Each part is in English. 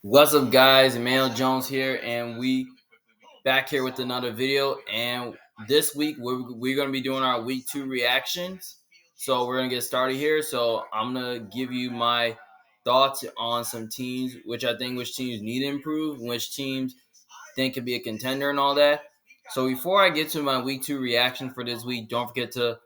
What's up, guys? Emmanuel Jones here, and we back here with another video. And this week we're going to be doing our week 2 reactions. So we're going to get started here. So I'm going to give you my thoughts on some teams, which teams need to improve, which teams think could be a contender, and all that. So before I get to my week 2 reaction for this week, don't forget to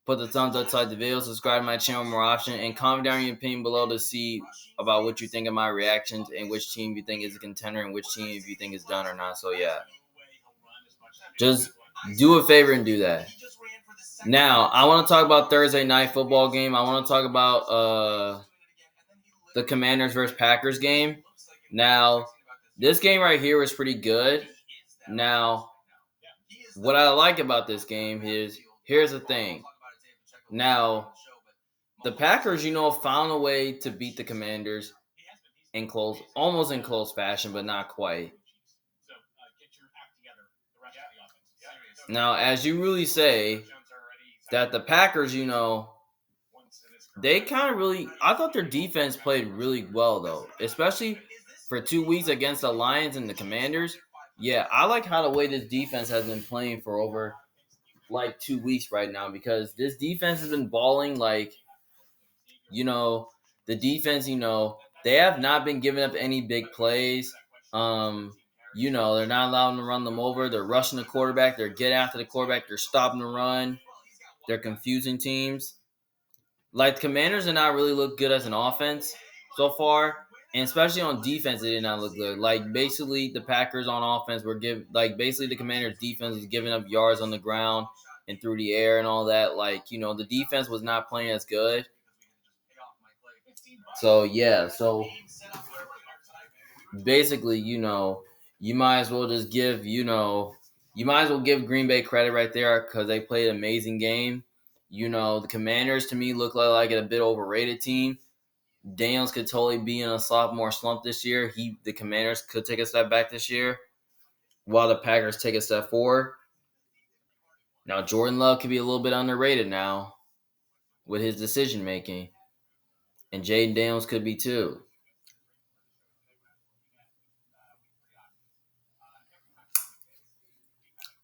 put the thumbs outside the video, subscribe to my channel for more options, and comment down your opinion below to see about what you think of my reactions and which team you think is a contender and which team you think is done or not. So yeah, just do a favor and do that. Now, I want to talk about Thursday night football game. I want to talk about the Commanders versus Packers game. Now, this game right here was pretty good. Now, what I like about this game is, here's the thing. Now, the Packers, found a way to beat the Commanders almost in close fashion, but not quite. Now, as you really say, that the Packers, they kind of really, I thought their defense played really well, though, especially for 2 weeks against the Lions and the Commanders. Yeah, I like how the way this defense has been playing for over like 2 weeks right now, because this defense has been balling like, the defense, they have not been giving up any big plays. They're not allowing to run them over. They're rushing the quarterback. They're getting after the quarterback. They're stopping the run. They're confusing teams. Like, the Commanders did not really look good as an offense so far, and especially on defense, they did not look good. Like, basically, the Packers on offense basically the Commanders' defense was giving up yards on the ground and through the air and all that. Like, the defense was not playing as good. So yeah, basically, you might as well just give, you might as well give Green Bay credit right there because they played an amazing game. The Commanders to me look like a bit overrated team. Daniels could totally be in a sophomore slump this year. The Commanders could take a step back this year, while the Packers take a step forward. Now, Jordan Love could be a little bit underrated now with his decision making, and Jaden Daniels could be too.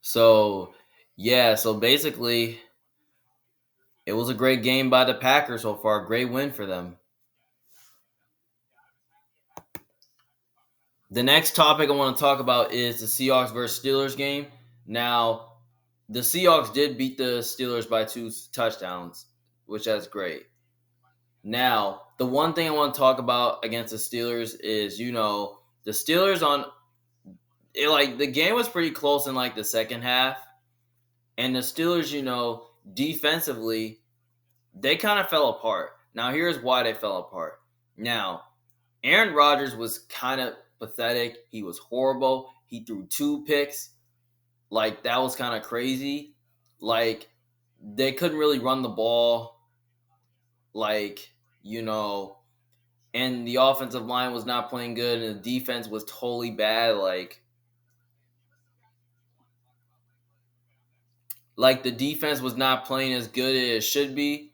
So, yeah, so basically, it was a great game by the Packers so far. Great win for them. The next topic I want to talk about is the Seahawks versus Steelers game. Now, the Seahawks did beat the Steelers by 2 touchdowns, which is great. Now, the one thing I want to talk about against the Steelers is, the Steelers the game was pretty close in like the second half. And the Steelers, defensively, they kind of fell apart. Now, here's why they fell apart. Now, Aaron Rodgers was kind of pathetic. He was horrible. He threw 2 picks. Like, that was kind of crazy. Like, they couldn't really run the ball. Like, and the offensive line was not playing good, and the defense was totally bad. Like the defense was not playing as good as it should be.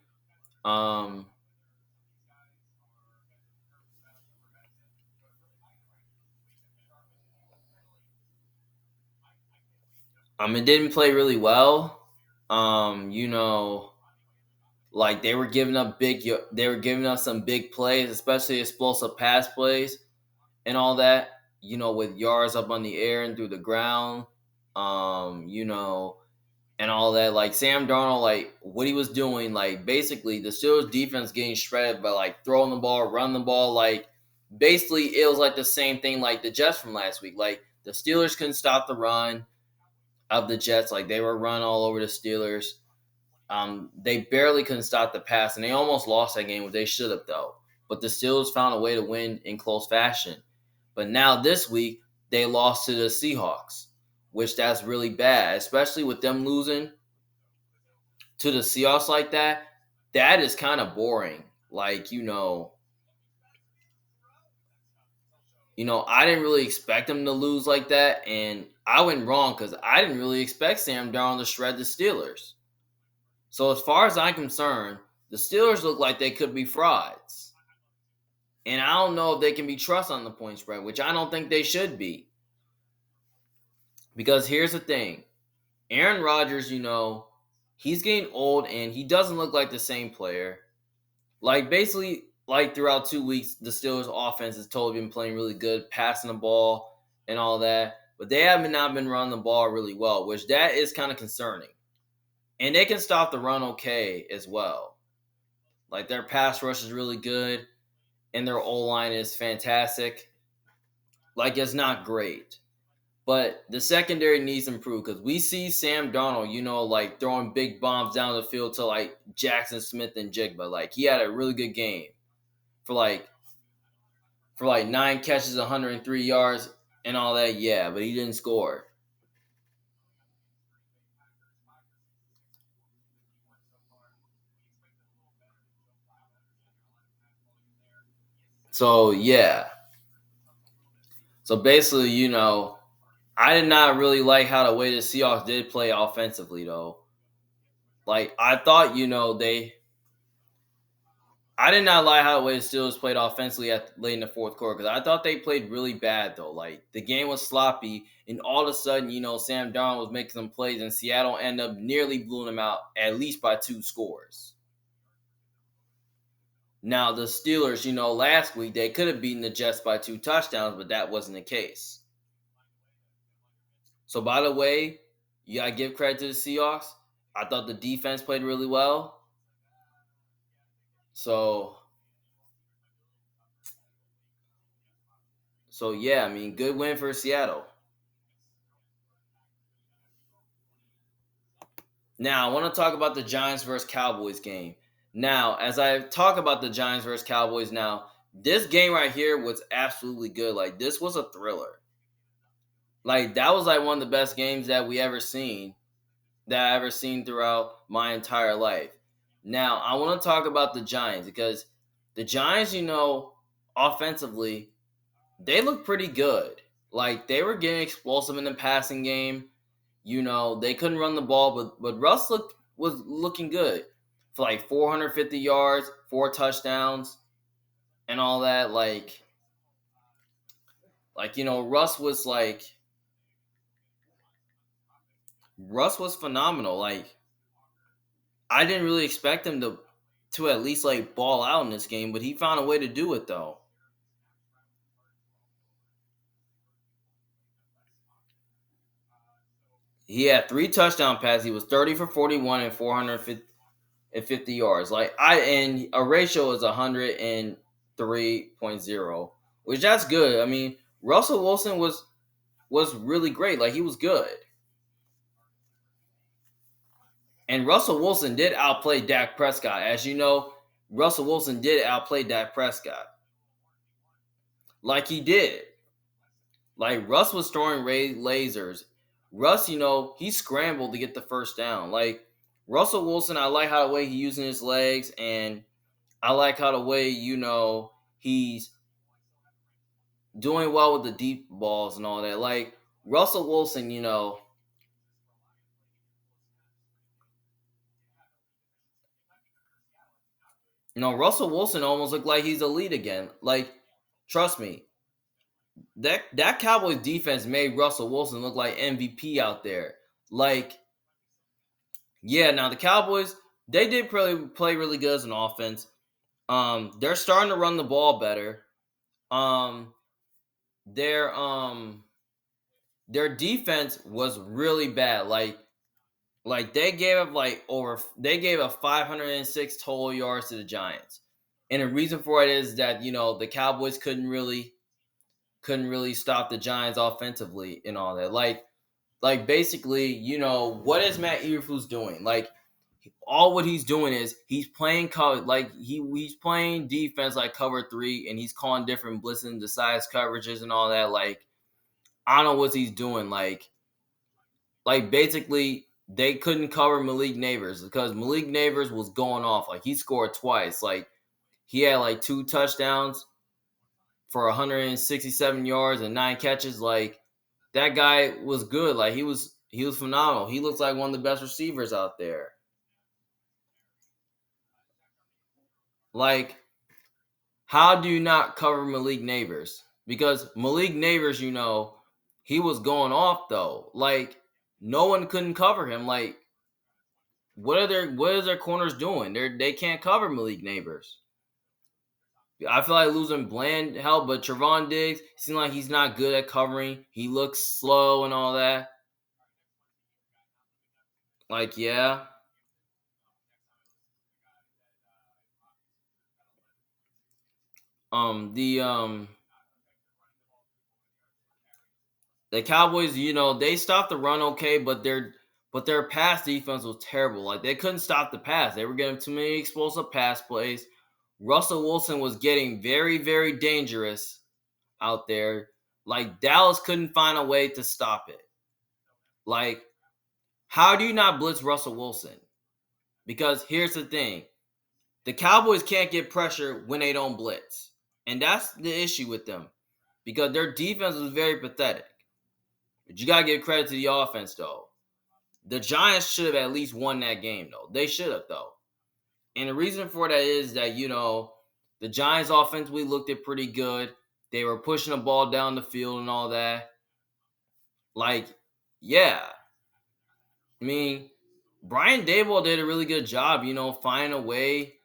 It didn't play really well. Like they were giving up some big plays, especially explosive pass plays and all that. With yards up on the air and through the ground. And all that. Like Sam Darnold, like what he was doing, like basically the Steelers defense getting shredded by like throwing the ball, running the ball. Like basically it was like the same thing like the Jets from last week. Like the Steelers couldn't stop the run of the Jets. Like they were run all over the Steelers. They barely couldn't stop the pass, and they almost lost that game, which they should have though. But the Steelers found a way to win in close fashion. But now this week they lost to the Seahawks, which that's really bad, especially with them losing to the Seahawks like that. That is kind of boring. Like, I didn't really expect them to lose like that, and I went wrong because I didn't really expect Sam Darnold to shred the Steelers. So as far as I'm concerned, the Steelers look like they could be frauds. And I don't know if they can be trusted on the point spread, which I don't think they should be. Because here's the thing. Aaron Rodgers, he's getting old and he doesn't look like the same player. Like basically, like throughout 2 weeks, the Steelers offense has totally been playing really good, passing the ball and all that. But they have not been running the ball really well, which that is kind of concerning. And they can stop the run okay as well. Like their pass rush is really good and their O-line is fantastic. Like it's not great. But the secondary needs to improve because we see Sam Darnold, like throwing big bombs down the field to like Jackson Smith and Jigba. Like he had a really good game for like 9 catches, 103 yards, and all that. Yeah, but he didn't score. So yeah. So basically, I did not really like how the way the Seahawks did play offensively though. Like I thought, I did not like how the way the Steelers played offensively at late in the fourth quarter because I thought they played really bad though. Like the game was sloppy, and all of a sudden, Sam Darnold was making some plays, and Seattle ended up nearly blowing them out at least by 2 scores. Now the Steelers, last week they could have beaten the Jets by 2 touchdowns, but that wasn't the case. So by the way, you gotta give credit to the Seahawks. I thought the defense played really well. So yeah, I mean, good win for Seattle. Now, I want to talk about the Giants versus Cowboys game. Now, as I talk about the Giants versus Cowboys now, this game right here was absolutely good. Like, this was a thriller. Like, that was like one of the best games that I ever seen throughout my entire life. Now, I want to talk about the Giants because the Giants, offensively, they look pretty good. Like, they were getting explosive in the passing game. They couldn't run the ball, but Russ was looking good for like 450 yards, 4 touchdowns, and all that. Russ was phenomenal. Like I didn't really expect him to at least like ball out in this game, but he found a way to do it though. He had 3 touchdown passes. He was 30 for 41 and 450 yards. And a ratio is 103.0, which that's good. I mean, Russell Wilson was really great. Like he was good. And Russell Wilson did outplay Dak Prescott. As you know, Russell Wilson did outplay Dak Prescott. Like he did. Like Russ was throwing lasers. Russ, he scrambled to get the first down. Like Russell Wilson, I like how the way he's using his legs, and I like how the way he's doing well with the deep balls and all that. Like Russell Wilson, Russell Wilson almost looked like he's elite again. Like, trust me, that Cowboys defense made Russell Wilson look like MVP out there. Like, yeah, now the Cowboys, they did play really good as an offense. They're starting to run the ball better. Um, their their defense was really bad. Like they gave up 506 total yards to the Giants. And the reason for it is that, the Cowboys couldn't really stop the Giants offensively and all that. Like basically, what is Matt Eberflus doing? Like all what he's doing is he's playing cover like he's playing defense like cover 3, and he's calling different blitzing the size coverages and all that. Like I don't know what he's doing. Like basically they couldn't cover Malik Neighbors because Malik Neighbors was going off. Like he scored twice. Like he had like 2 touchdowns for 167 yards and 9 catches. Like that guy was good. Like he was phenomenal. He looks like one of the best receivers out there. Like how do you not cover Malik Neighbors? Because Malik Neighbors, he was going off though. Like no one couldn't cover him. Like what are their corners doing? They can't cover Malik Neighbors. I feel like losing Bland helped, but Trevon Diggs seems like he's not good at covering. He looks slow and all that. Like, yeah. The the Cowboys, they stopped the run okay, but their pass defense was terrible. Like they couldn't stop the pass. They were getting too many explosive pass plays. Russell Wilson was getting very, very dangerous out there. Like Dallas couldn't find a way to stop it. Like, how do you not blitz Russell Wilson? Because here's the thing. The Cowboys can't get pressure when they don't blitz. And that's the issue with them. Because their defense was very pathetic. But you got to give credit to the offense, though. The Giants should have at least won that game, though. They should have, though. And the reason for that is that, the Giants offensively looked it pretty good. They were pushing the ball down the field and all that. Like, yeah. I mean, Brian Daboll did a really good job, finding a way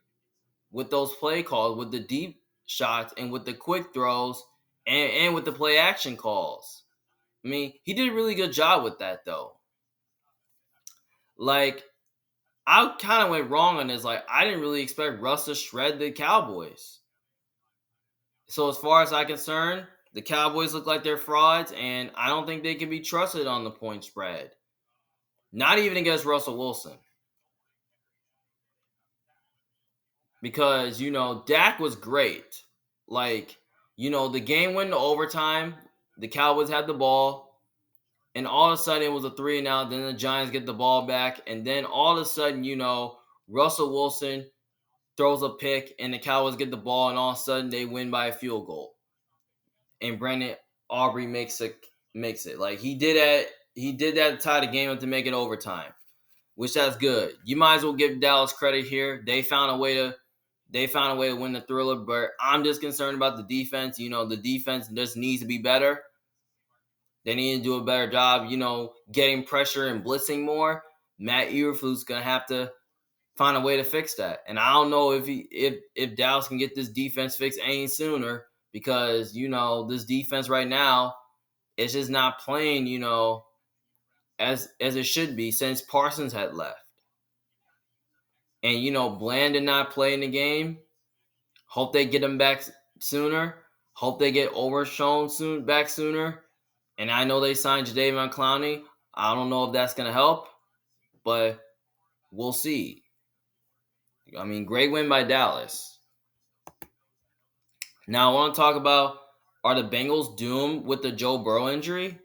with those play calls, with the deep shots and with the quick throws and with the play action calls. I mean, he did a really good job with that, though. Like, I kind of went wrong on this. Like, I didn't really expect Russ to shred the Cowboys. So, as far as I'm concerned, the Cowboys look like they're frauds, and I don't think they can be trusted on the point spread. Not even against Russell Wilson. Because, Dak was great. Like, the game went to overtime. The Cowboys had the ball. And all of a sudden, it was a 3-and-out. Then the Giants get the ball back. And then all of a sudden, Russell Wilson throws a pick. And the Cowboys get the ball. And all of a sudden, they win by a field goal. And Brandon Aubrey makes it. Like, he did that to tie the game up to make it overtime. Which that's good. You might as well give Dallas credit here. They found a way to win the thriller, but I'm just concerned about the defense. The defense just needs to be better. They need to do a better job, getting pressure and blitzing more. Matt Eberflus gonna have to find a way to fix that. And I don't know if Dallas can get this defense fixed any sooner because this defense right now is just not playing as it should be since Parsons had left. And Bland did not play in the game. Hope they get him back sooner. Hope they get Overshown back sooner. And I know they signed Jadeveon Clowney. I don't know if that's going to help, but we'll see. I mean, great win by Dallas. Now I want to talk about, are the Bengals doomed with the Joe Burrow injury?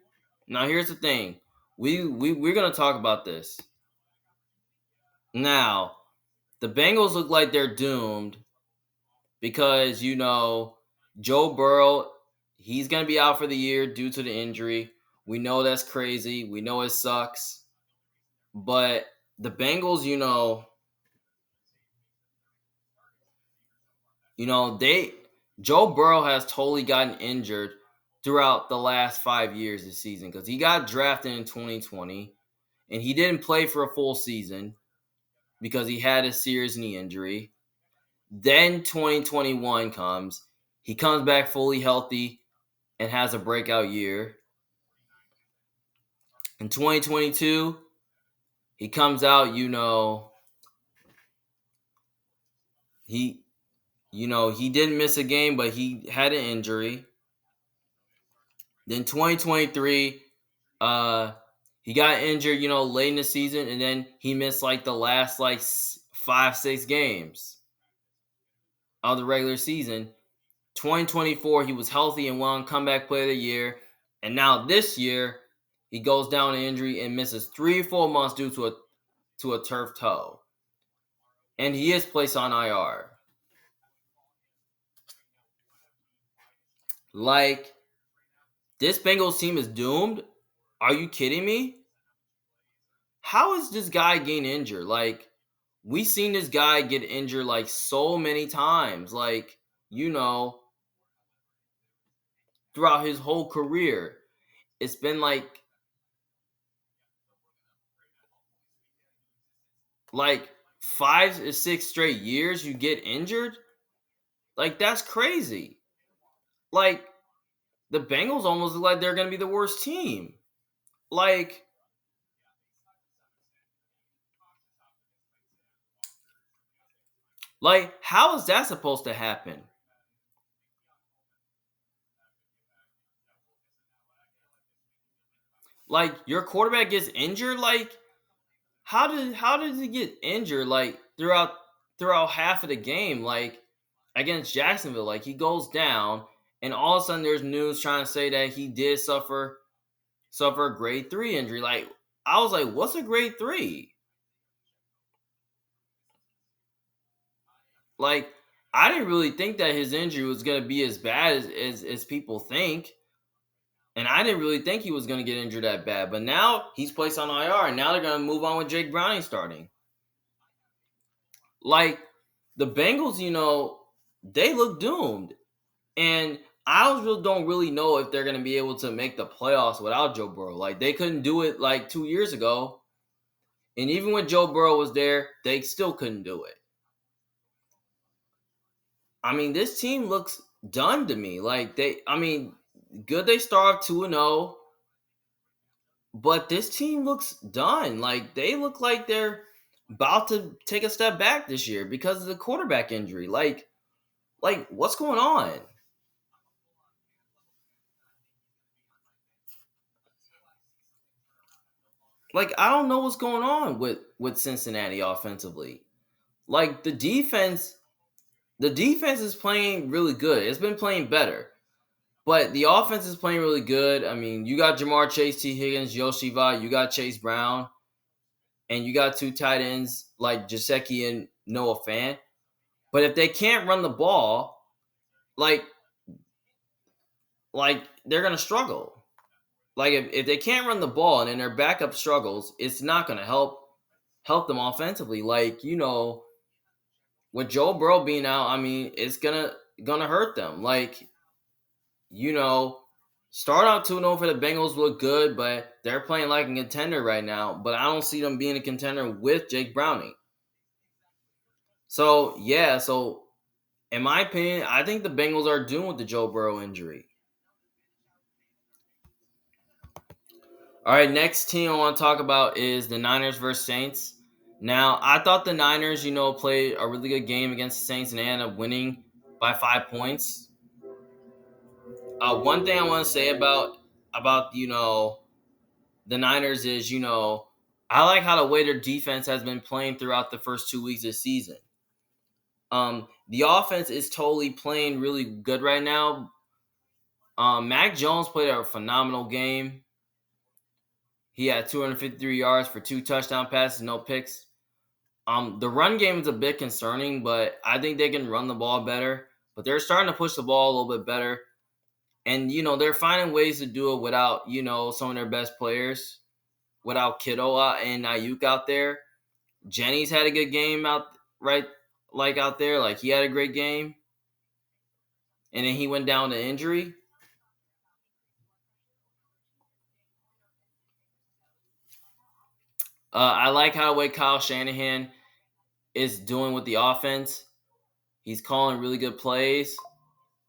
Now here's the thing. We're going to talk about this. Now, the Bengals look like they're doomed because, Joe Burrow, he's going to be out for the year due to the injury. We know that's crazy. We know it sucks. But the Bengals, Joe Burrow has totally gotten injured throughout the last 5 years this season because he got drafted in 2020 and he didn't play for a full season because he had a serious knee injury. Then 2021 comes. He comes back fully healthy and has a breakout year. In 2022, he comes out, he didn't miss a game, but he had an injury. Then 2023, he got injured, late in the season, and then he missed the last 5-6 games of the regular season. 2024, he was healthy and won comeback player of the year. And now this year, he goes down to injury and misses 3 full months due to a turf toe. And he is placed on IR. This Bengals team is doomed? Are you kidding me? How is this guy getting injured? We've seen this guy get injured so many times. you know, throughout his whole career. It's been like 5 or 6 straight years you get injured. Like that's crazy. Like the Bengals almost look like they're gonna be the worst team. Like how is that supposed to happen? Like your quarterback gets injured. Like how did he get injured? Like throughout half of the game, like against Jacksonville, like he goes down, and all of a sudden there's news trying to say that he did suffer a grade 3 injury. Like I was like, what's a grade 3? Like I didn't really think that his injury was gonna be as bad as people think. And I didn't really think he was going to get injured that bad. But now he's placed on IR, and now they're going to move on with Jake Browning starting. Like the Bengals, they look doomed. And I really don't really know if they're going to be able to make the playoffs without Joe Burrow. Like they couldn't do it like 2 years ago. And even when Joe Burrow was there, they still couldn't do it. I mean, this team looks done to me. Like good they start 2-0. But this team looks done. Like they look like they're about to take a step back this year because of the quarterback injury. Like what's going on? Like I don't know what's going on with Cincinnati offensively. Like the defense is playing really good. It's been playing better. But the offense is playing really good. I mean, you got Jamar Chase, T. Higgins, Yoshiva, you got Chase Brown, and you got two tight ends like Jaceki and Noah Fant. But if they can't run the ball, like they're gonna struggle. Like if they can't run the ball and then their backup struggles, it's not gonna help them offensively. Like with Joe Burrow being out, I mean it's gonna hurt them. Like you know, start out 2-0 for the Bengals look good, but they're playing like a contender right now. But I don't see them being a contender with Jake Browning. So yeah, so in my opinion, I think the Bengals are doomed with the Joe Burrow injury. All right, next team I want to talk about is the Niners versus Saints. Now, I thought the Niners, played a really good game against the Saints and they ended up winning by 5 points. One thing I want to say about the Niners is I like how the way their defense has been playing throughout the first 2 weeks of the season. The offense is totally playing really good right now. Mac Jones played a phenomenal game. He had 253 yards for 2 touchdown passes, no picks. The run game is a bit concerning, but I think they can run the ball better. But they're starting to push the ball a little bit better. And, they're finding ways to do it without, some of their best players, without Kittle and Ayuk out there. Jennings had a good game out there. Like, he had a great game. And then he went down to injury. I like how the way Kyle Shanahan is doing with the offense. He's calling really good plays.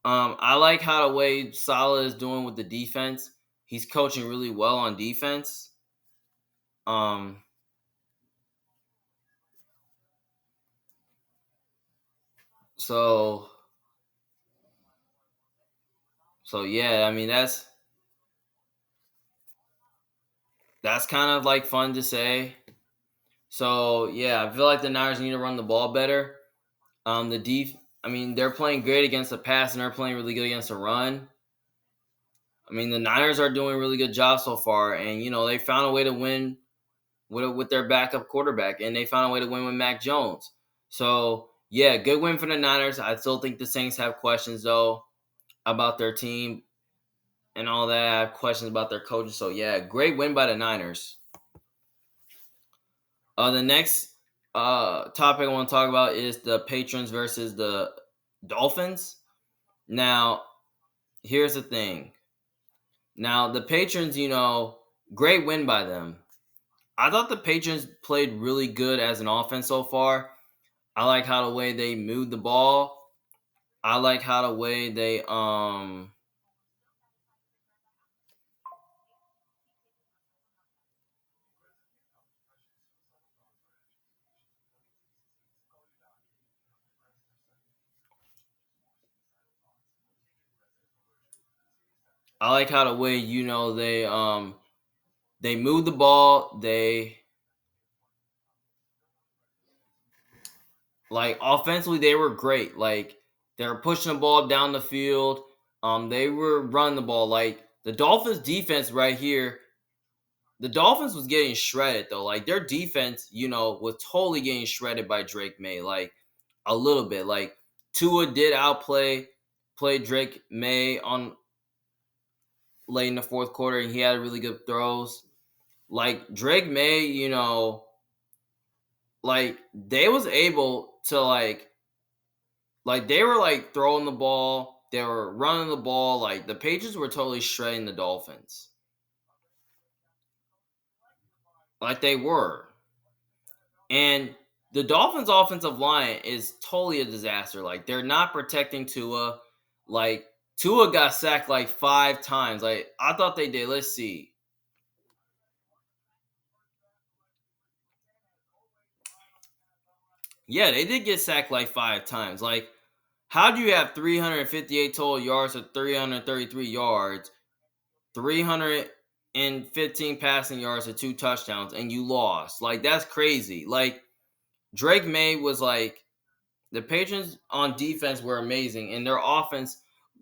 I like how the way Salah is doing with the defense. He's coaching really well on defense. Um, so yeah, I mean that's kind of like fun to say. So yeah, I feel like the Niners need to run the ball better. I mean, they're playing great against the pass and they're playing really good against the run. I mean, the Niners are doing a really good job so far, and they found a way to win with their backup quarterback, and they found a way to win with Mac Jones. So yeah, good win for the Niners. I still think the Saints have questions though about their team and all that. I have questions about their coaches. So yeah, great win by the Niners. The next topic I want to talk about is the Patrons versus the Dolphins. Now, here's the thing. Now, the Patrons, great win by them. I thought the Patrons played really good as an offense so far. I like how the way they moved the ball. I like how the way they I like how the way they moved the ball. They like offensively they were great. Like they were pushing the ball down the field. They were running the ball. Like the Dolphins defense right here, the Dolphins was getting shredded though. Like their defense, was totally getting shredded by Drake May. Like a little bit. Like Tua did play Drake May on late in the fourth quarter, and he had really good throws. Like Drake May, like they was able to like they were like throwing the ball, they were running the ball. Like the Patriots were totally shredding the Dolphins. Like they were. And the Dolphins offensive line is totally a disaster. Like they're not protecting Tua. Like Tua got sacked like 5 times. Like I thought they did. Let's see. Yeah, they did get sacked like 5 times. Like, how do you have 358 total yards or 333 yards, 315 passing yards or 2 touchdowns, and you lost? Like, that's crazy. Like, Drake May was like, the Patriots on defense were amazing, and their offense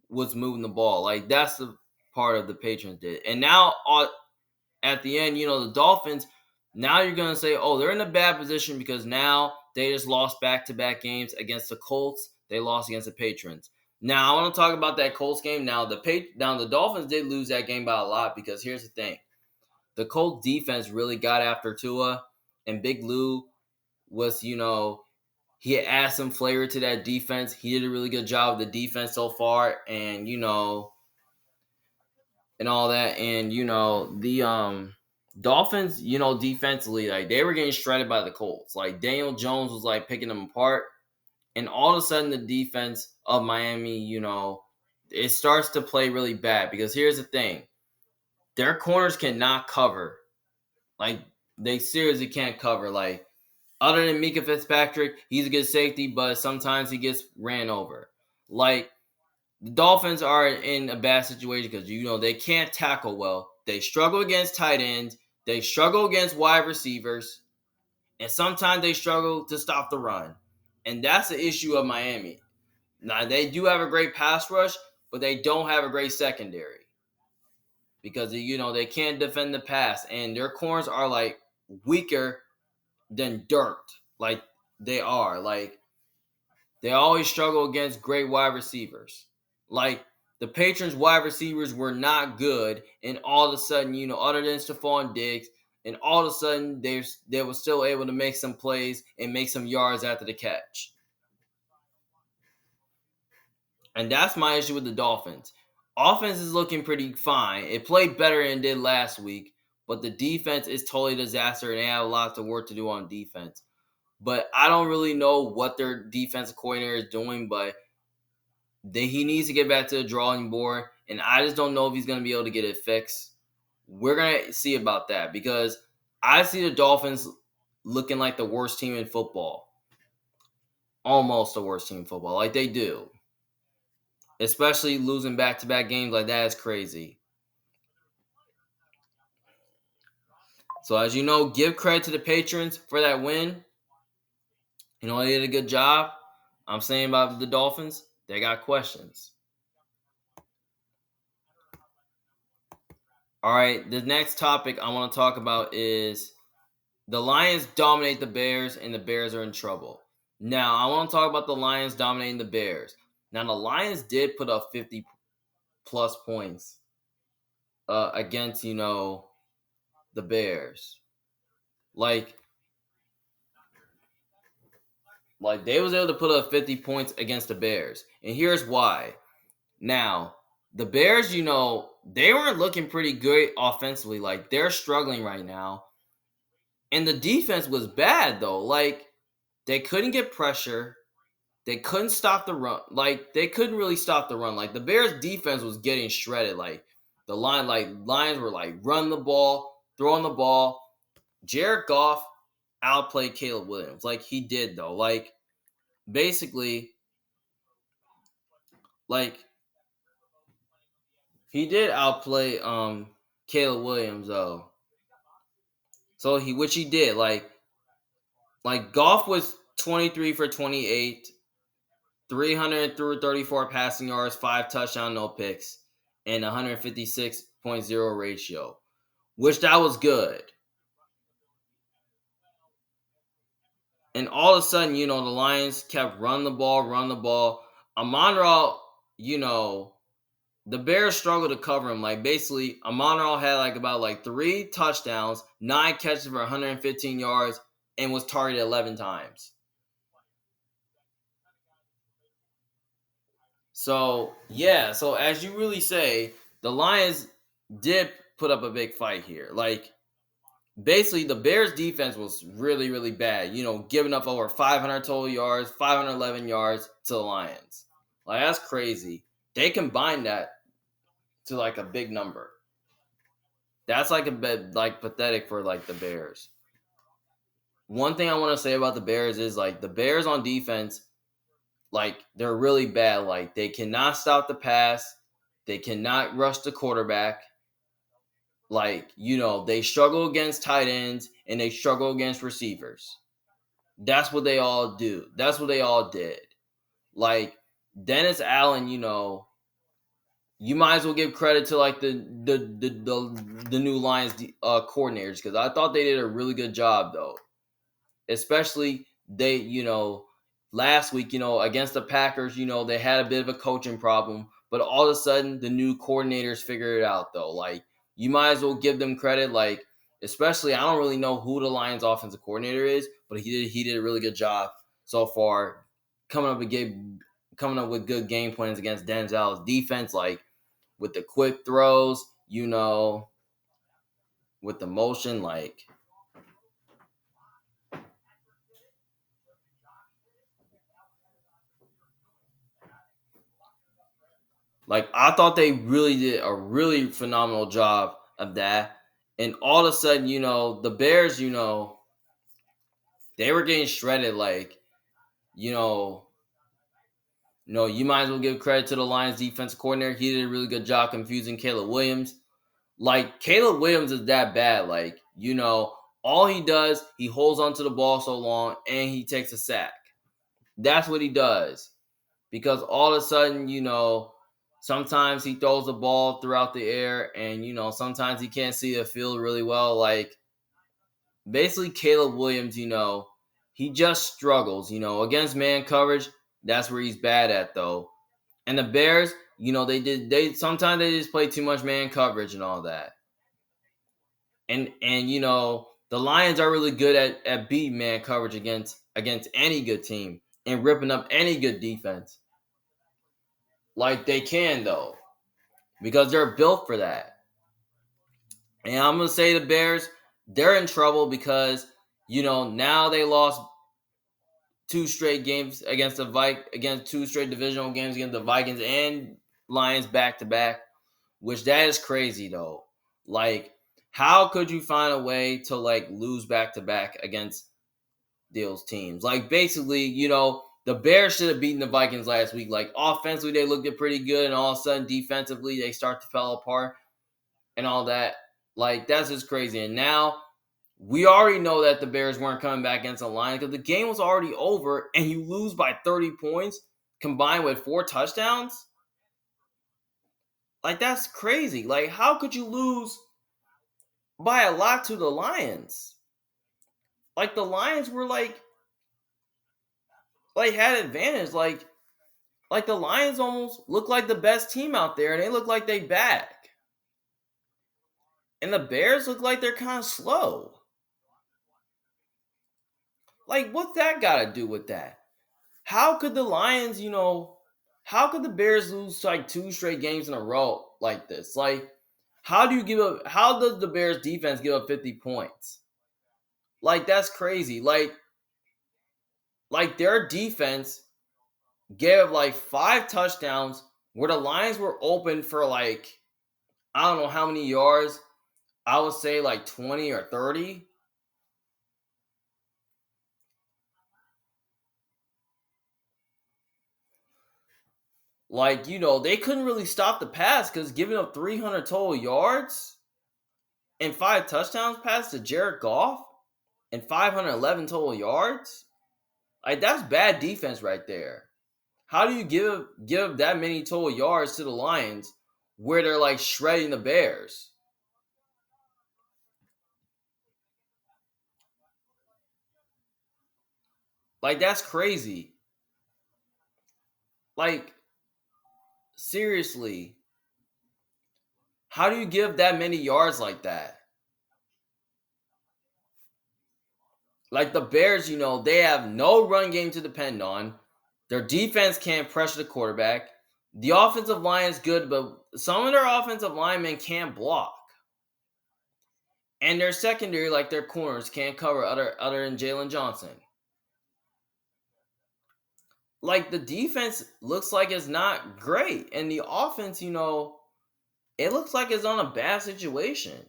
was moving the ball. Like, that's the part of the Patriots did. And now, at the end, the Dolphins, now you're going to say, oh, they're in a bad position because now they just lost back-to-back games against the Colts. They lost against the Patriots. Now, I want to talk about that Colts game. Now, the Dolphins did lose that game by a lot because here's the thing. The Colts defense really got after Tua, and Big Lou was, he had added some flavor to that defense. He did a really good job with the defense so far, and, and all that. And the Dolphins, defensively, like they were getting shredded by the Colts. Like Daniel Jones was like picking them apart, and all of a sudden the defense of Miami, it starts to play really bad because here's the thing: their corners cannot cover. Like they seriously can't cover. Like other than Mika Fitzpatrick, he's a good safety, but sometimes he gets ran over. Like the Dolphins are in a bad situation because they can't tackle well. They struggle against tight ends. They struggle against wide receivers, and sometimes they struggle to stop the run. And that's the issue of Miami. Now they do have a great pass rush, but they don't have a great secondary because they can't defend the pass, and their corners are like weaker than dirt. Like they are like they always struggle against great wide receivers. Like the Patriots wide receivers were not good, and all of a sudden, other than Stephon Diggs, and all of a sudden they were still able to make some plays and make some yards after the catch. And that's my issue with the Dolphins. Offense is looking pretty fine. It played better than it did last week, but the defense is totally a disaster, and they have a lot of work to do on defense. But I don't really know what their defensive coordinator is doing, but he needs to get back to the drawing board, and I just don't know if he's going to be able to get it fixed. We're going to see about that because I see the Dolphins looking like the worst team in football. Almost the worst team in football, like they do. Especially losing back-to-back games like that is crazy. So as you know, give credit to the Patriots for that win. They did a good job. I'm saying about the Dolphins, they got questions. All right, the next topic I want to talk about is the Lions dominate the Bears, and the Bears are in trouble. Now, I want to talk about the Lions dominating the Bears. Now, the Lions did put up 50-plus points against, the Bears. Like they was able to put up 50 points against the Bears. And here's why. Now, the Bears, they weren't looking pretty good offensively. Like, they're struggling right now. And the defense was bad, though. Like, they couldn't get pressure. They couldn't stop the run. Like, they couldn't really stop the run. Like, the Bears defense was getting shredded. Like, Lions were like, run the ball, throwing the ball. Jared Goff outplayed Caleb Williams. Like, he did, though. Like, basically, like, he did outplay Caleb Williams, though. So which he did. Like Goff was 23 for 28, 334 passing yards, 5 touchdowns, no picks, and 156.0 ratio, which that was good. And all of a sudden, the Lions kept running the ball. Amon-Ra, the Bears struggled to cover him. Like, basically, Amon-Ra had about 3 touchdowns, 9 catches for 115 yards, and was targeted 11 times. So, yeah. So, as you really say, the Lions did put up a big fight here. Like, basically, the Bears' defense was really, really bad. Giving up over 500 total yards, 511 yards to the Lions. Like, that's crazy. They combined that to, a big number. That's, a bit, pathetic for, the Bears. One thing I want to say about the Bears is, the Bears on defense, they're really bad. Like, they cannot stop the pass. They cannot rush the quarterback. They struggle against tight ends and they struggle against receivers. That's what they all do. That's what they all did. Like, Dennis Allen, you might as well give credit to the new Lions coordinators, because I thought they did a really good job, though. Especially they, last week, against the Packers, they had a bit of a coaching problem, but all of a sudden the new coordinators figured it out, though. Like, you might as well give them credit. Like, especially, I don't really know who the Lions offensive coordinator is, but he did a really good job so far coming up with good game plans against Denzel's defense, like with the quick throws, with the motion, Like, I thought they really did a really phenomenal job of that. And all of a sudden, the Bears, they were getting shredded. Like, you might as well give credit to the Lions defensive coordinator. He did a really good job confusing Caleb Williams. Like, Caleb Williams is that bad. Like, all he does, he holds onto the ball so long and he takes a sack. That's what he does. Because all of a sudden, sometimes he throws the ball throughout the air and, sometimes he can't see the field really well. Like, basically, Caleb Williams, he just struggles, against man coverage. That's where he's bad at, though. And the Bears, sometimes they just play too much man coverage and all that. And the Lions are really good at beating man coverage against any good team and ripping up any good defense. Like, they can, though, because they're built for that. And I'm going to say the Bears, they're in trouble because, now they lost 2 straight games against against 2 straight divisional games against the Vikings and Lions back to back, which that is crazy, though. Like, how could you find a way to, lose back to back against those teams? Like, basically, the Bears should have beaten the Vikings last week. Like, offensively, they looked pretty good, and all of a sudden, defensively, they start to fall apart and all that. Like, that's just crazy. And now, we already know that the Bears weren't coming back against the Lions because the game was already over, and you lose by 30 points combined with 4 touchdowns? Like, that's crazy. Like, how could you lose by a lot to the Lions? Like, the Lions were, had advantage. Like, the Lions almost look like the best team out there, and they look like they back. And the Bears look like they're kind of slow. Like, what's that got to do with that? How could the Lions, How could the Bears lose like 2 straight games in a row like this? Like, how do you give up? How does the Bears defense give up 50 points? Like, that's crazy. Like their defense gave like 5 touchdowns where the Lions were open for like, I don't know how many yards. I would say like 20 or 30. Like, they couldn't really stop the pass because giving up 300 total yards and 5 touchdowns pass to Jared Goff and 511 total yards. Like, that's bad defense right there. How do you give that many total yards to the Lions where they're like shredding the Bears? Like, that's crazy. Like, seriously, how do you give that many yards like that? Like the Bears, they have no run game to depend on. Their defense can't pressure the quarterback. The offensive line is good, but some of their offensive linemen can't block. And their secondary, like their corners, can't cover other than Jalen Johnson. Like the defense looks like it's not great. And the offense, it looks like it's on a bad situation.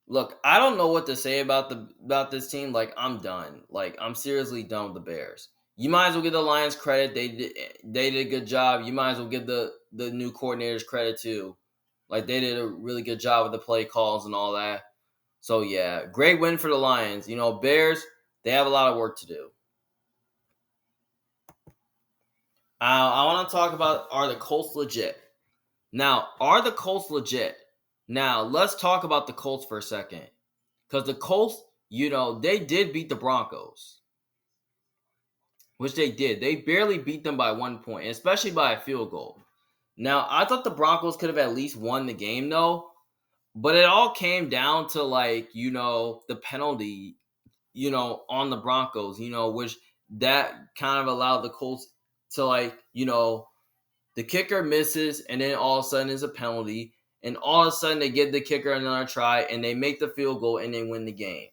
Look, I don't know what to say about this team. Like, I'm done. Like, I'm seriously done with the Bears. You might as well give the Lions credit. They did a good job. You might as well give the new coordinators credit too. Like, they did a really good job with the play calls and all that. So yeah, great win for the Lions. Bears, they have a lot of work to do. I want to talk about, are the Colts legit? Now, are the Colts legit? Now, let's talk about the Colts for a second. Because the Colts, they did beat the Broncos, which they did. They barely beat them by 1 point, especially by a field goal. Now, I thought the Broncos could have at least won the game, though. But it all came down to, like, the penalty, on the Broncos, which that kind of allowed the Colts to, like, the kicker misses, and then all of a sudden it's a penalty. And all of a sudden they give the kicker another try, and they make the field goal, and they win the game.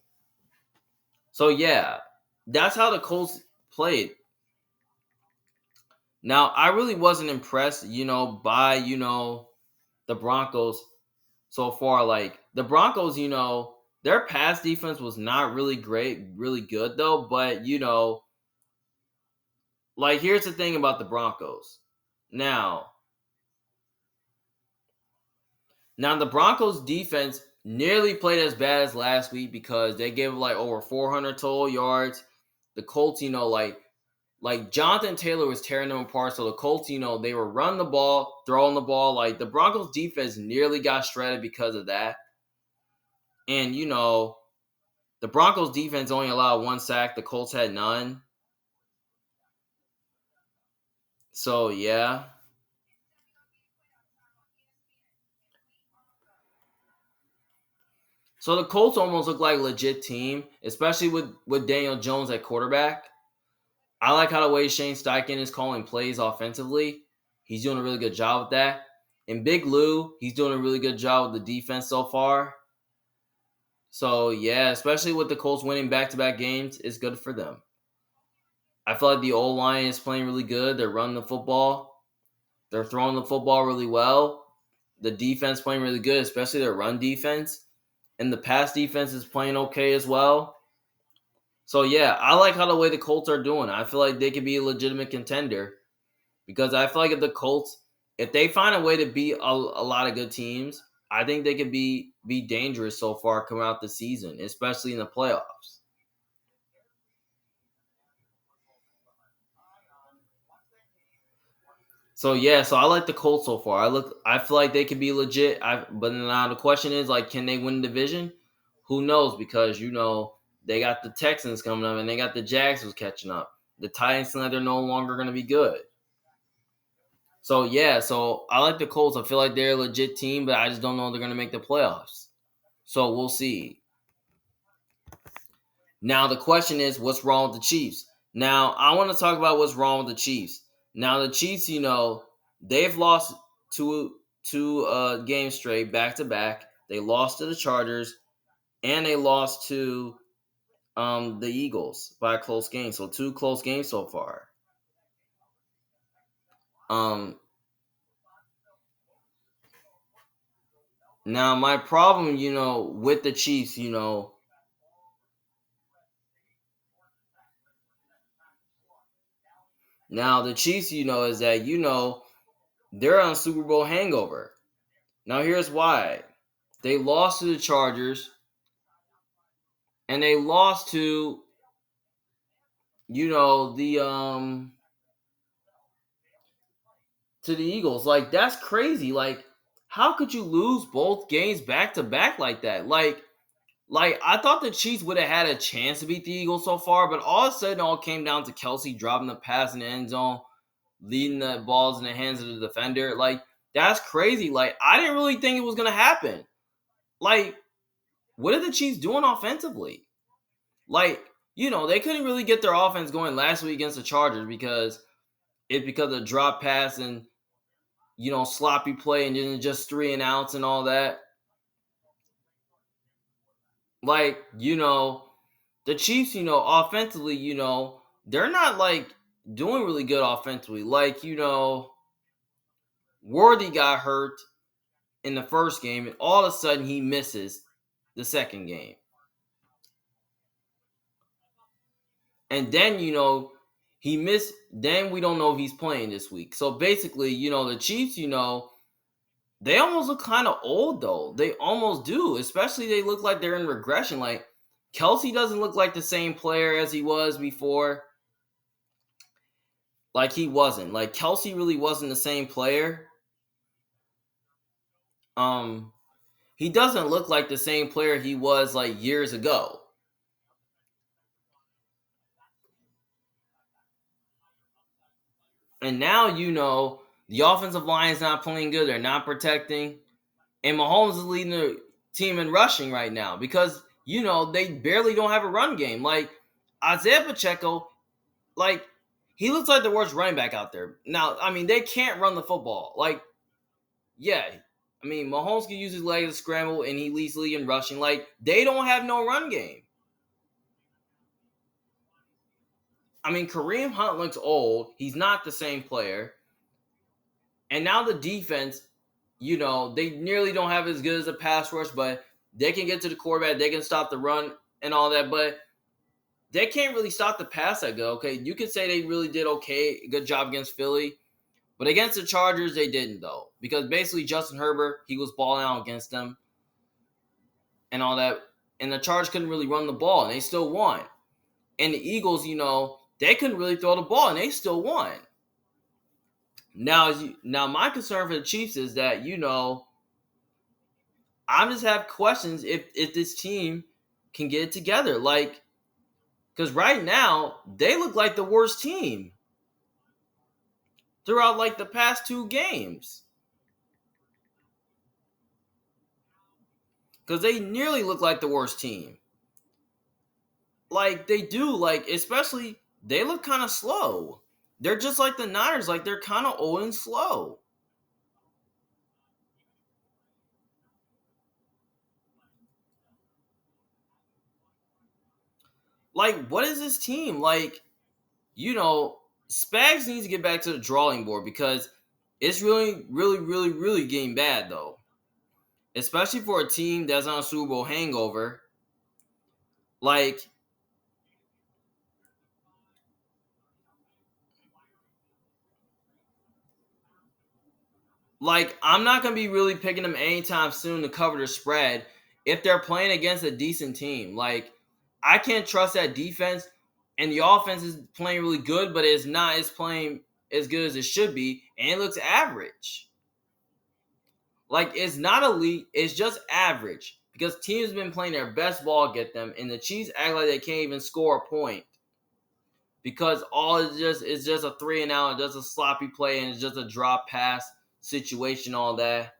So, yeah, that's how the Colts played. Now, I really wasn't impressed, by, the Broncos so far. Like, the Broncos, their pass defense was not really great, really good, though. But, like, here's the thing about the Broncos. Now, the Broncos defense nearly played as bad as last week because they gave like over 400 total yards. The Colts, like Jonathan Taylor was tearing them apart. So the Colts, they were running the ball, throwing the ball. Like the Broncos defense nearly got shredded because of that. And, the Broncos defense only allowed 1 sack. The Colts had none. So, yeah. So the Colts almost look like a legit team, especially with Daniel Jones at quarterback. I like how the way Shane Steichen is calling plays offensively. He's doing a really good job with that. And Big Lou, he's doing a really good job with the defense so far. So, yeah, especially with the Colts winning back-to-back games, it's good for them. I feel like the O-line is playing really good. They're running the football. They're throwing the football really well. The defense playing really good, especially their run defense. And the pass defense is playing okay as well. So, yeah, I like how the way the Colts are doing. I feel like they could be a legitimate contender because I feel like if the Colts, if they find a way to beat a lot of good teams, I think they could be dangerous so far coming out the season, especially in the playoffs. So yeah, so I like the Colts so far. I feel like they could be legit. But now the question is, like, can they win the division? Who knows? Because they got the Texans coming up and they got the Jags catching up. The Titans seem like they're no longer going to be good. So yeah, so I like the Colts. I feel like they're a legit team, but I just don't know if they're going to make the playoffs. So we'll see. Now the question is, what's wrong with the Chiefs? Now I want to talk about what's wrong with the Chiefs. Now the Chiefs, they've lost two games straight, back to back. They lost to the Chargers and they lost to the Eagles by a close game. So two close games so far. Now my problem, with the Chiefs, now the Chiefs, is that they're on Super Bowl hangover. Now here's why. They lost to the Chargers and they lost to the to the Eagles. Like, that's crazy. Like, how could you lose both games back to back like that? Like I thought the Chiefs would have had a chance to beat the Eagles so far, but all of a sudden, it all came down to Kelsey dropping the pass in the end zone, leading the balls in the hands of the defender. Like, that's crazy. Like, I didn't really think it was gonna happen. Like, what are the Chiefs doing offensively? Like, they couldn't really get their offense going last week against the Chargers because of drop pass and sloppy play and then just 3-and-outs and all that. Like, the Chiefs, offensively, they're not like doing really good offensively. Like, Worthy got hurt in the first game, and all of a sudden he misses the second game. And then, he missed, then we don't know if he's playing this week. So basically, the Chiefs, they almost look kind of old, though. They almost do. Especially they look like they're in regression. Like, Kelsey doesn't look like the same player as he was before. Like, he wasn't. Like, Kelsey really wasn't the same player. He doesn't look like the same player he was, like, years ago. And now, the offensive line is not playing good. They're not protecting. And Mahomes is leading the team in rushing right now because, they barely don't have a run game. Like, Isaiah Pacheco, like, he looks like the worst running back out there. Now, I mean, they can't run the football. Like, yeah. I mean, Mahomes can use his legs to scramble and he leads the league in rushing. Like, they don't have no run game. I mean, Kareem Hunt looks old. He's not the same player. And now the defense, they nearly don't have as good as a pass rush, but they can get to the quarterback. They can stop the run and all that, but they can't really stop the pass that good. Okay, you could say they really did good job against Philly, but against the Chargers, they didn't, though, because basically Justin Herbert, he was balling out against them and all that, and the Chargers couldn't really run the ball, and they still won. And the Eagles, they couldn't really throw the ball, and they still won. Now my concern for the Chiefs is that, I just have questions if this team can get it together. Like, because right now, they look like the worst team throughout, like, the past two games. Because they nearly look like the worst team. Like, they do. Like, especially, they look kind of slow. They're just like the Niners. Like, they're kind of old and slow. Like, what is this team? Like, Spags needs to get back to the drawing board because it's really, really, really, really getting bad, though. Especially for a team that's on a Super Bowl hangover. Like, I'm not going to be really picking them anytime soon to cover the spread if they're playing against a decent team. Like, I can't trust that defense, and the offense is playing really good, but it's playing as good as it should be, and it looks average. Like, it's not elite, it's just average because teams have been playing their best ball get them, and the Chiefs act like they can't even score a point because all is just a 3-and-out, just a sloppy play, and it's just a drop pass situation, all that.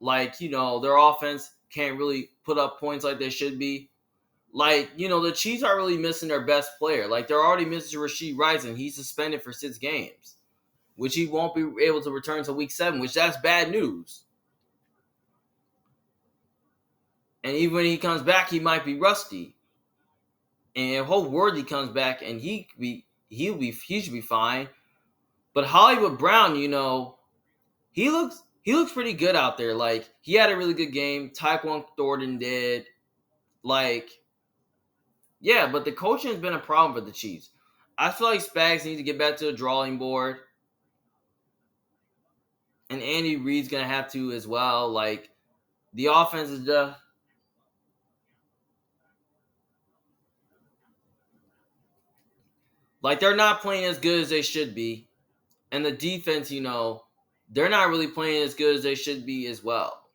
Like, their offense can't really put up points like they should be. Like, the Chiefs are really missing their best player. Like, they're already missing Rashee Rice, and he's suspended for 6 games, which he won't be able to return to week 7, which that's bad news. And even when he comes back, he might be rusty. And if Hope Worthy comes back and he should be fine. But Hollywood Brown, he looks pretty good out there. Like, he had a really good game. Tyquan Thornton did. Like, yeah, but the coaching has been a problem for the Chiefs. I feel like Spags needs to get back to the drawing board. And Andy Reid's going to have to as well. Like, the offense is just... Like, they're not playing as good as they should be. And the defense, they're not really playing as good as they should be as well.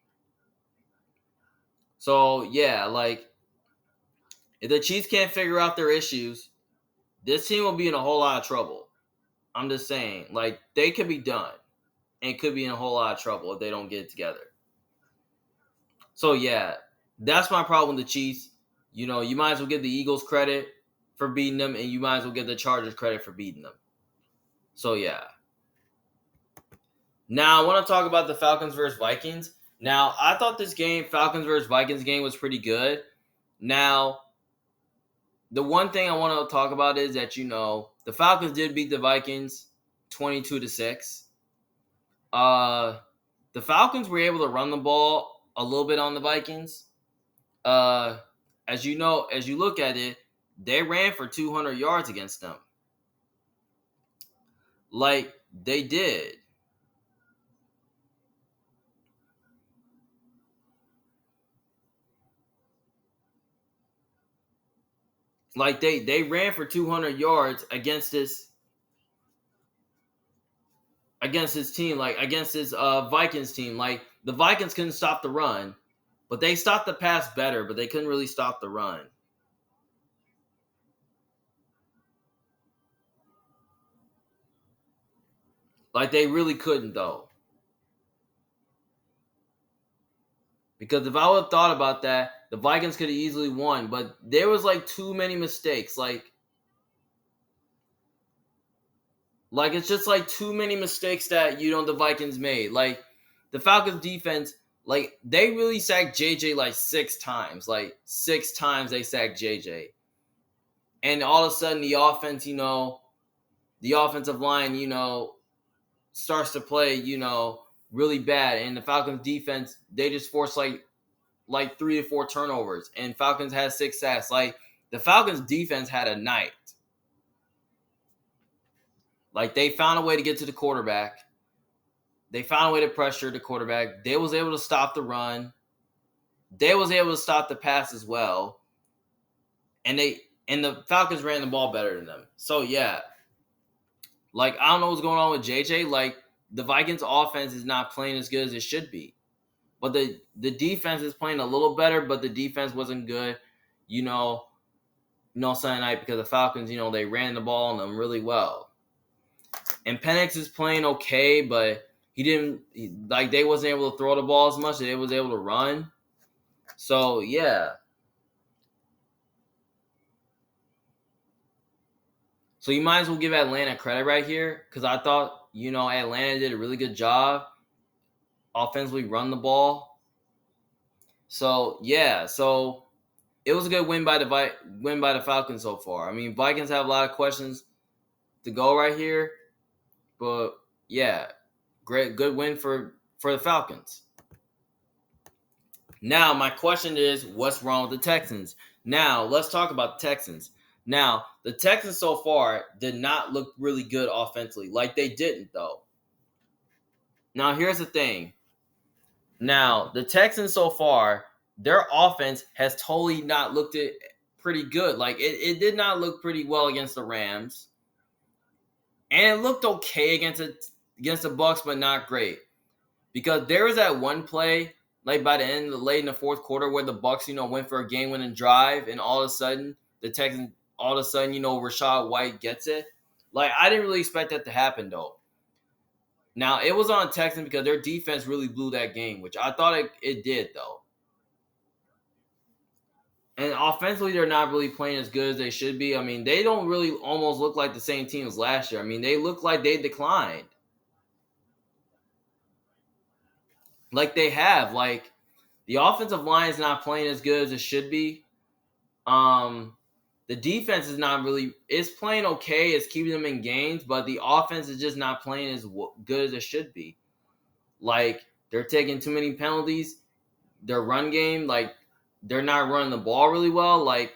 So, yeah, like, if the Chiefs can't figure out their issues, this team will be in a whole lot of trouble. I'm just saying. Like, they could be done and could be in a whole lot of trouble if they don't get it together. So, yeah, that's my problem with the Chiefs. You might as well give the Eagles credit for beating them, and you might as well give the Chargers credit for beating them. So, yeah. Now, I want to talk about the Falcons versus Vikings. Now, I thought this game, Falcons versus Vikings game, was pretty good. Now, the one thing I want to talk about is that, the Falcons did beat the Vikings 22-6. The Falcons were able to run the ball a little bit on the Vikings. As you look at it, they ran for 200 yards against them. Like, they did. Like, they ran for 200 yards against this team, like, against this Vikings team. Like, the Vikings couldn't stop the run, but they stopped the pass better, but they couldn't really stop the run. Like, they really couldn't, though. Because if I would have thought about that, the Vikings could have easily won, but there was, like, too many mistakes. Like, it's just, like, too many mistakes that, the Vikings made. Like, the Falcons defense, like, they really sacked JJ, like, 6 times. Like, 6 times they sacked JJ. And all of a sudden, the offense, the offensive line, starts to play, really bad. And the Falcons defense, they just forced, like 3 to 4 turnovers. And Falcons had 6 sacks. Like, the Falcons defense had a night. Like, they found a way to get to the quarterback. They found a way to pressure the quarterback. They was able to stop the run. They was able to stop the pass as well. And the Falcons ran the ball better than them. So, yeah. Like, I don't know what's going on with JJ. Like, the Vikings offense is not playing as good as it should be. But the defense is playing a little better, but the defense wasn't good, Sunday night, because the Falcons, they ran the ball on them really well. And Penix is playing okay, but they wasn't able to throw the ball as much as they was able to run. So, yeah. So you might as well give Atlanta credit right here, because I thought, Atlanta did a really good job offensively run the ball. So, yeah. So, it was a good win by the Falcons so far. I mean, Vikings have a lot of questions to go right here. But, yeah, good win for the Falcons. Now, my question is, what's wrong with the Texans? Now, let's talk about the Texans. Now, the Texans so far did not look really good offensively. Like, they didn't, though. Now, here's the thing. Now, the Texans so far, their offense has totally not looked pretty good. Like, it did not look pretty well against the Rams. And it looked okay against the Bucs, but not great. Because there was that one play, like by the end, late in the fourth quarter, where the Bucs, went for a game-winning drive, and all of a sudden, the Texans, Rachaad White gets it. Like, I didn't really expect that to happen, though. Now, it was on Texans because their defense really blew that game, which I thought it did, though. And offensively, they're not really playing as good as they should be. I mean, they don't really almost look like the same team as last year. I mean, they look like they declined. Like they have. Like the offensive line is not playing as good as it should be. Um, the defense is not really. It's playing okay. It's keeping them in games, but the offense is just not playing as good as it should be. Like they're taking too many penalties. Their run game, like they're not running the ball really well. Like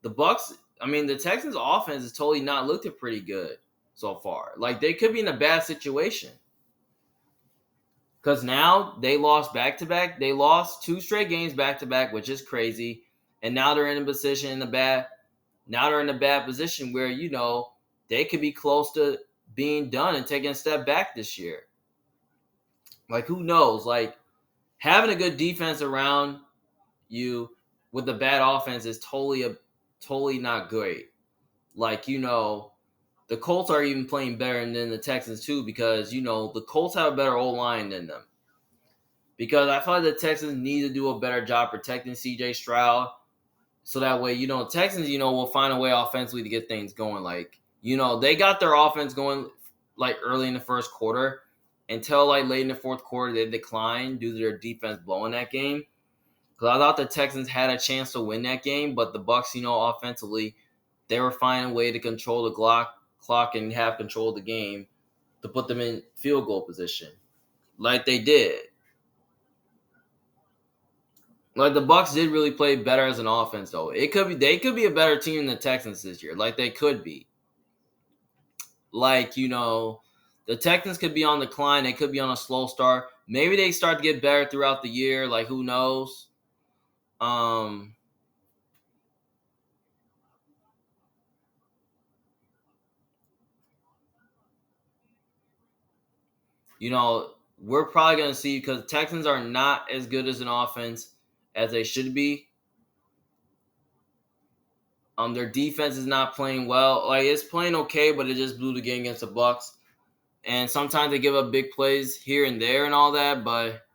the Bucks, I mean, the Texans' offense has totally not looked pretty good so far. Like they could be in a bad situation because now they lost back to back. They lost 2 straight games back to back, which is crazy. And now they're in a position in the bad. Now they're in a bad position where they could be close to being done and taking a step back this year. Like who knows? Like having a good defense around you with a bad offense is totally not great. Like the Colts are even playing better than the Texans too because the Colts have a better O line than them. Because I feel like the Texans need to do a better job protecting C.J. Stroud, so that way Texans will find a way offensively to get things going. Like they got their offense going like early in the first quarter until like late in the fourth quarter they declined due to their defense blowing that game. Because I thought the Texans had a chance to win that game, but the Bucks, offensively, they were finding a way to control the clock and have control of the game to put them in field goal position, like they did. Like the Bucks did really play better as an offense, though. They could be a better team than the Texans this year. Like they could be. Like the Texans could be on the climb. They could be on a slow start. Maybe they start to get better throughout the year. Like who knows? Um. We're probably going to see because Texans are not as good as an offense as they should be. Their defense is not playing well. Like it's playing okay, but it just blew the game against the Bucks. And sometimes they give up big plays here and there and all that. But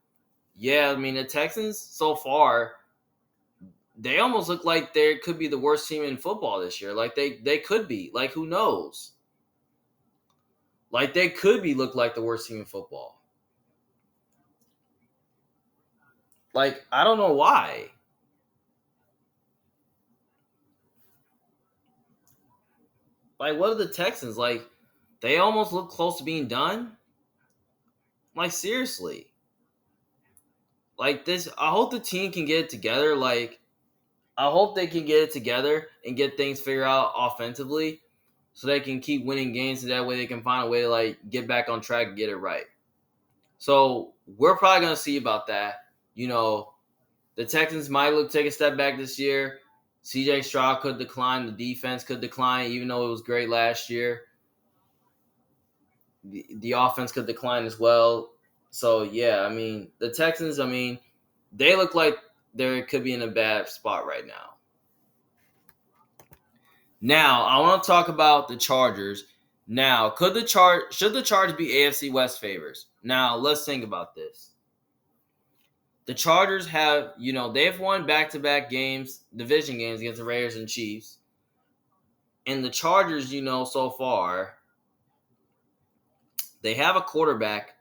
yeah, I mean the Texans so far, they almost look like they could be the worst team in football this year. Like they could be. Like who knows? Like they could be look like the worst team in football. Like I don't know why. Like what are the Texans like? They almost look close to being done. Like seriously. Like this, I hope the team can get it together. Like I hope they can get it together and get things figured out offensively, so they can keep winning games. So that way they can find a way to like get back on track and get it right. So we're probably gonna see about that. The Texans might take a step back this year. C.J. Stroud could decline. The defense could decline, even though it was great last year. The offense could decline as well. So yeah, I mean the Texans. I mean they look like they could be in a bad spot right now. Now I want to talk about the Chargers. Now, should the Chargers be AFC West favors? Now let's think about this. The Chargers have they've won back-to-back games, division games against the Raiders and Chiefs, and the Chargers so far they have a quarterback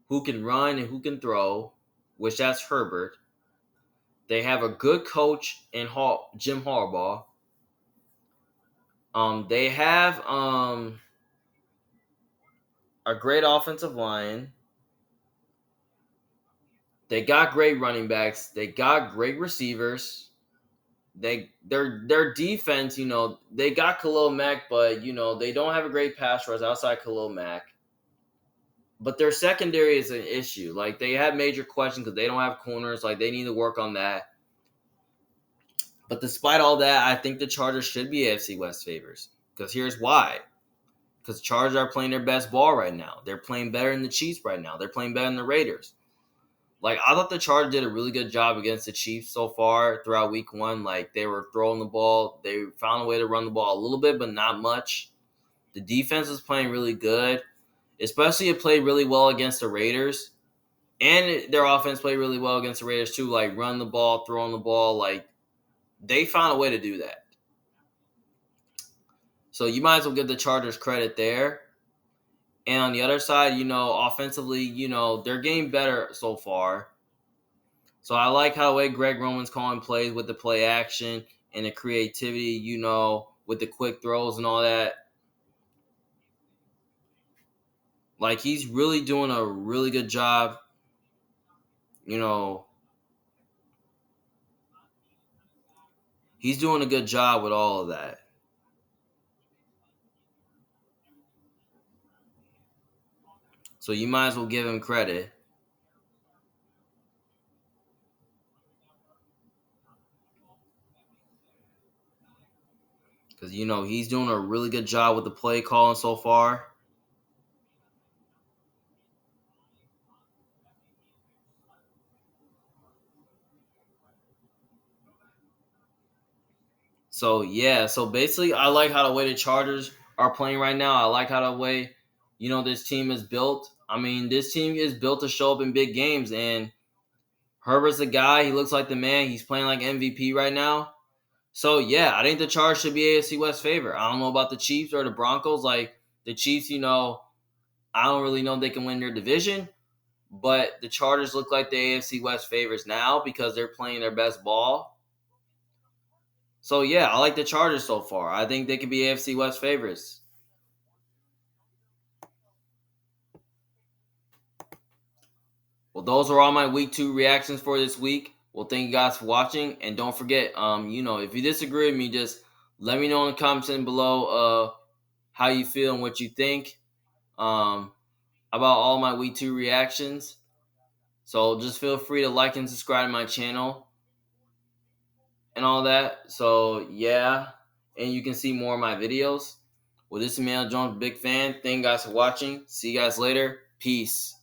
who can run and who can throw, which that's Herbert. They have a good coach in Jim Harbaugh. They have a great offensive line. They got great running backs. They got great receivers. Their defense, they got Khalil Mack, but they don't have a great pass rush outside Khalil Mack. But their secondary is an issue. Like they have major questions because they don't have corners. Like they need to work on that. But despite all that, I think the Chargers should be AFC West favors. Because here's why. Because Chargers are playing their best ball right now. They're playing better than the Chiefs right now. They're playing better than the Raiders. Like, I thought the Chargers did a really good job against the Chiefs so far throughout week 1. Like, they were throwing the ball. They found a way to run the ball a little bit, but not much. The defense was playing really good. Especially it played really well against the Raiders. And their offense played really well against the Raiders, too. Like, run the ball, throwing the ball. Like, they found a way to do that. So you might as well give the Chargers credit there. And on the other side, offensively, they're getting better so far. So I like how the way Greg Roman's calling plays with the play action and the creativity, with the quick throws and all that. Like, he's really doing a really good job, he's doing a good job with all of that. So you might as well give him credit. Because, he's doing a really good job with the play calling so far. So, yeah. So, basically, I like how the way the Chargers are playing right now. I like how the way, this team is built. I mean, this team is built to show up in big games. And Herbert's the guy. He looks like the man. He's playing like MVP right now. So, yeah, I think the Chargers should be AFC West favorite. I don't know about the Chiefs or the Broncos. Like, the Chiefs, I don't really know if they can win their division. But the Chargers look like the AFC West favorites now because they're playing their best ball. So, yeah, I like the Chargers so far. I think they could be AFC West favorites. Well, those are all my week 2 reactions for this week. Well, thank you guys for watching. And don't forget, if you disagree with me, just let me know in the comments below how you feel and what you think about all my week 2 reactions. So just feel free to like and subscribe to my channel and all that. So, yeah. And you can see more of my videos. Well, this is Emmanuel Jones, big fan. Thank you guys for watching. See you guys later. Peace.